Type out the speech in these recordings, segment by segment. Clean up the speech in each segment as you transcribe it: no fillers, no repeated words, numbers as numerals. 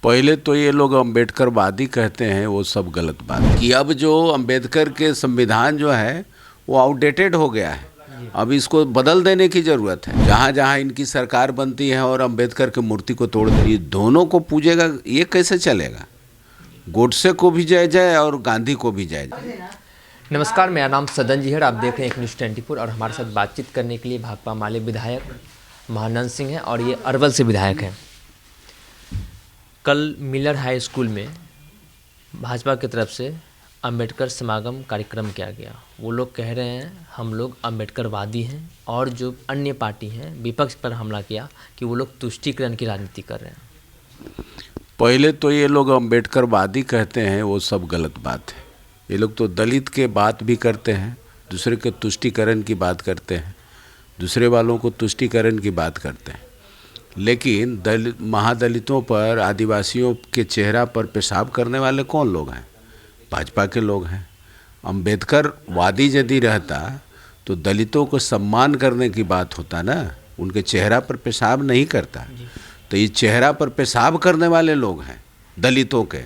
पहले तो ये लोग अम्बेडकरवादी कहते हैं, वो सब गलत बात है कि अब जो अम्बेडकर के संविधान जो है वो आउटडेटेड हो गया है। अब इसको बदल देने की ज़रूरत है। जहाँ जहाँ इनकी सरकार बनती है और अम्बेडकर की मूर्ति को तोड़ दे, ये दोनों को पूजेगा, ये कैसे चलेगा? गोडसे को भी जय जय और गांधी को भी जय जय। नमस्कार, मेरा नाम सदन जी है। आप देख रहे हैं एक न्यूज़ 24 और हमारे साथ बातचीत करने के लिए भाकपा माले विधायक महानंद सिंह हैं और ये अरवल से विधायक हैं। कल मिलर हाई स्कूल में भाजपा की तरफ से अंबेडकर समागम कार्यक्रम किया गया। वो लोग कह रहे हैं हम लोग अंबेडकरवादी हैं और जो अन्य पार्टी हैं विपक्ष पर हमला किया कि वो लोग तुष्टीकरण की राजनीति कर रहे हैं। पहले तो ये लोग अम्बेडकरवादी कहते हैं, वो सब गलत बात है। ये लोग तो दलित के बात भी करते हैं, दूसरे के तुष्टीकरण की बात करते हैं, दूसरे वालों को तुष्टीकरण की बात करते हैं। लेकिन दलित महादलितों पर, आदिवासियों के चेहरा पर पेशाब करने वाले कौन लोग हैं? भाजपा के लोग हैं। अम्बेडकरवादी यदि रहता तो दलितों को सम्मान करने की बात होता ना, उनके चेहरा पर पेशाब नहीं करता। तो ये चेहरा पर पेशाब करने वाले लोग हैं दलितों के।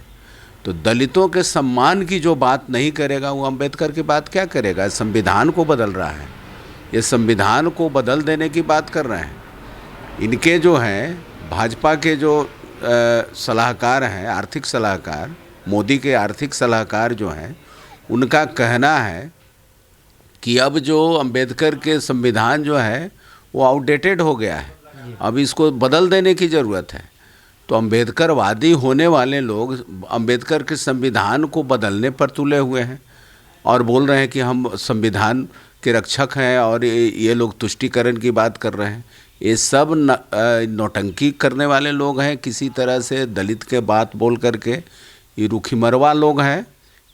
तो दलितों के सम्मान की जो बात नहीं करेगा, वो अम्बेडकर की बात क्या करेगा? संविधान को बदल रहा है, ये संविधान को बदल देने की बात कर रहे हैं। इनके जो हैं भाजपा के जो सलाहकार हैं, आर्थिक सलाहकार, मोदी के आर्थिक सलाहकार जो हैं, उनका कहना है कि अब जो अम्बेडकर के संविधान जो है वो आउटडेटेड हो गया है, अब इसको बदल देने की ज़रूरत है। तो अम्बेडकरवादी होने वाले लोग अम्बेडकर के संविधान को बदलने पर तुले हुए हैं और बोल रहे हैं कि हम संविधान के रक्षक हैं और ये लोग तुष्टीकरण की बात कर रहे हैं। ये सब नौटंकी करने वाले लोग हैं, किसी तरह से दलित के बात बोल करके। ये रूखी मरवा लोग हैं।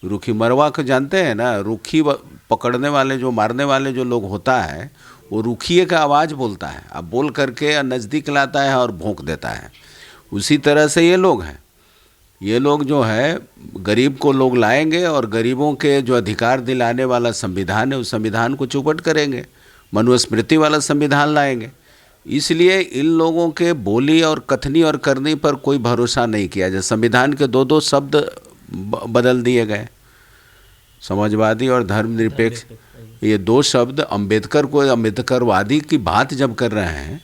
रूखी मरवा को जानते हैं ना? रूखी पकड़ने वाले, जो मारने वाले जो लोग होता है, वो रूखिए का आवाज़ बोलता है, अब बोल करके नज़दीक लाता है और भोंक देता है। उसी तरह से ये लोग हैं। ये लोग जो है गरीब को लोग लाएंगे और गरीबों के जो अधिकार दिलाने वाला संविधान है, उस संविधान को चौपट करेंगे, मनुस्मृति वाला संविधान लाएंगे। इसलिए इन लोगों के बोली और कथनी और करनी पर कोई भरोसा नहीं किया जाए। संविधान के दो शब्द बदल दिए गए, समाजवादी और धर्मनिरपेक्ष। ये दो शब्द अम्बेडकर को, अम्बेडकरवादी की बात जब कर रहे हैं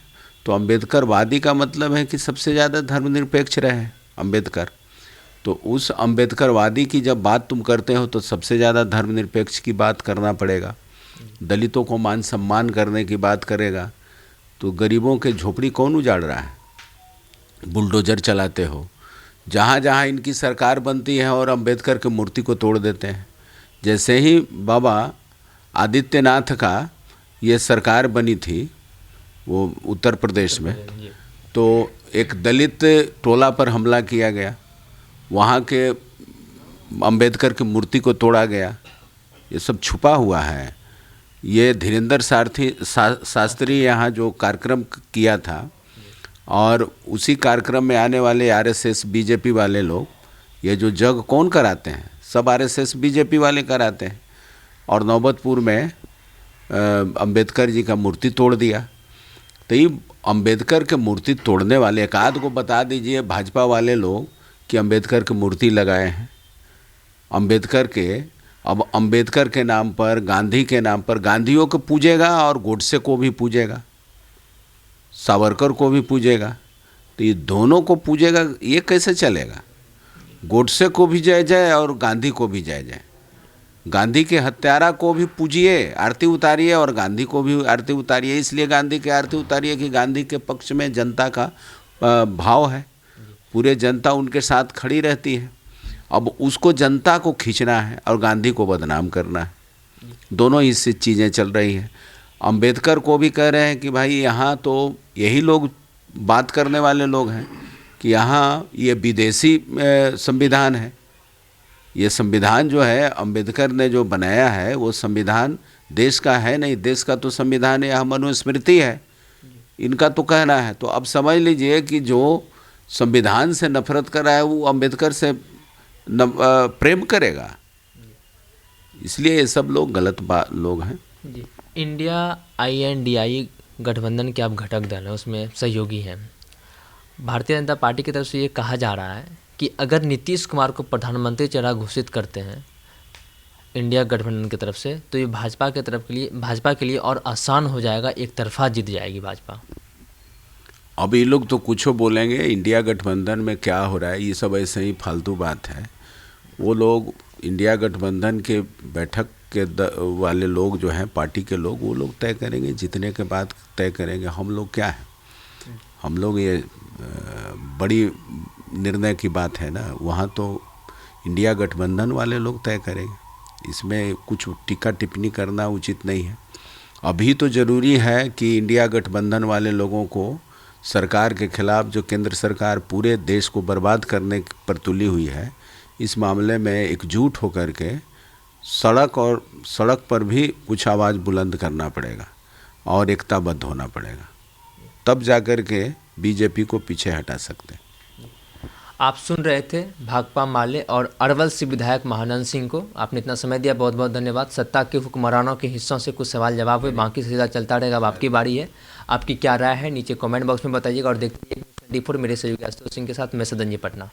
तो अम्बेडकरवादी का मतलब है कि सबसे ज़्यादा धर्मनिरपेक्ष रहे अम्बेडकर। तो उस अम्बेडकरवादी की जब बात तुम करते हो तो सबसे ज़्यादा धर्मनिरपेक्ष की बात करना पड़ेगा। दलितों को मान सम्मान करने की बात करेगा तो गरीबों के झोपड़ी कौन उजाड़ रहा है? बुलडोजर चलाते हो। जहाँ जहाँ इनकी सरकार बनती है और अम्बेडकर की मूर्ति को तोड़ देते हैं। जैसे ही बाबा आदित्यनाथ का ये सरकार बनी थी वो उत्तर प्रदेश में, तो एक दलित टोला पर हमला किया गया, वहाँ के अम्बेडकर की मूर्ति को तोड़ा गया। ये सब छुपा हुआ है। ये धीरेंद्र शास्त्री यहाँ जो कार्यक्रम किया था और उसी कार्यक्रम में आने वाले आरएसएस बीजेपी वाले लोग, ये जो जग कौन कराते हैं? सब आरएसएस बीजेपी वाले कराते हैं। और नौबतपुर में अंबेडकर जी का मूर्ति तोड़ दिया। तो ये अंबेडकर के मूर्ति तोड़ने वाले एक आध को बता दीजिए भाजपा वाले लोग कि अंबेडकर की मूर्ति लगाए हैं। अंबेडकर के, अब अंबेडकर के नाम पर, गांधी के नाम पर, गांधियों को पूजेगा और गोडसे को भी पूजेगा, सावरकर को भी पूजेगा। तो ये दोनों को पूजेगा, ये कैसे चलेगा? गोडसे को भी जय जय और गांधी को भी जय जय। गांधी के हत्यारा को भी पूजिए, आरती उतारिए, और गांधी को भी आरती उतारिए। इसलिए गांधी की आरती उतारिए कि गांधी के पक्ष में जनता का भाव है, पूरे जनता उनके साथ खड़ी रहती है। अब उसको जनता को खींचना है और गांधी को बदनाम करना है। दोनों ही से चीज़ें चल रही हैं। अंबेडकर को भी कह रहे हैं कि भाई यहाँ तो यही लोग बात करने वाले लोग हैं कि यहाँ ये विदेशी संविधान है। ये संविधान जो है अंबेडकर ने जो बनाया है वो संविधान देश का है नहीं, देश का तो संविधान है, यह मनुस्मृति है, इनका तो कहना है। तो अब समझ लीजिए कि जो संविधान से नफरत कर रहा है वो अंबेडकर से प्रेम करेगा। इसलिए ये सब लोग गलत लोग हैं। इंडिया INDI गठबंधन के आप घटक दल हैं, उसमें सहयोगी हैं। भारतीय जनता पार्टी की तरफ से ये कहा जा रहा है कि अगर नीतीश कुमार को प्रधानमंत्री चेहरा घोषित करते हैं इंडिया गठबंधन की तरफ से, तो ये भाजपा के लिए और आसान हो जाएगा, एक तरफा जीत जाएगी भाजपा। अब ये लोग तो कुछ बोलेंगे, इंडिया गठबंधन में क्या हो रहा है ये सब ऐसे ही फालतू बात है। वो लोग इंडिया गठबंधन के बैठक के वाले लोग जो हैं, पार्टी के लोग, वो लोग तय करेंगे, जीतने के बाद तय करेंगे। हम लोग क्या है, हम लोग ये बड़ी निर्णय की बात है ना, वहाँ तो इंडिया गठबंधन वाले लोग तय करेंगे। इसमें कुछ टीका टिप्पणी करना उचित नहीं है। अभी तो ज़रूरी है कि इंडिया गठबंधन वाले लोगों को सरकार के खिलाफ, जो केंद्र सरकार पूरे देश को बर्बाद करने पर तुली हुई है, इस मामले में एकजुट होकर के सड़क पर भी कुछ आवाज़ बुलंद करना पड़ेगा और एकताबद्ध होना पड़ेगा, तब जाकर के बीजेपी को पीछे हटा सकते हैं। आप सुन रहे थे भाकपा माले और अरवल से विधायक महानंद सिंह को। आपने इतना समय दिया, बहुत बहुत धन्यवाद। सत्ता के हुक्मरानों के हिस्सों से कुछ सवाल जवाब हुए, बाकी से सीधा चलता रहेगा। अब आपकी बारी है, आपकी क्या राय है नीचे कमेंट बॉक्स में बताइएगा। और देखते हैं 24 मेरे सहयोगी आशुतोष सिंह के साथ मैं सदन जी पटना।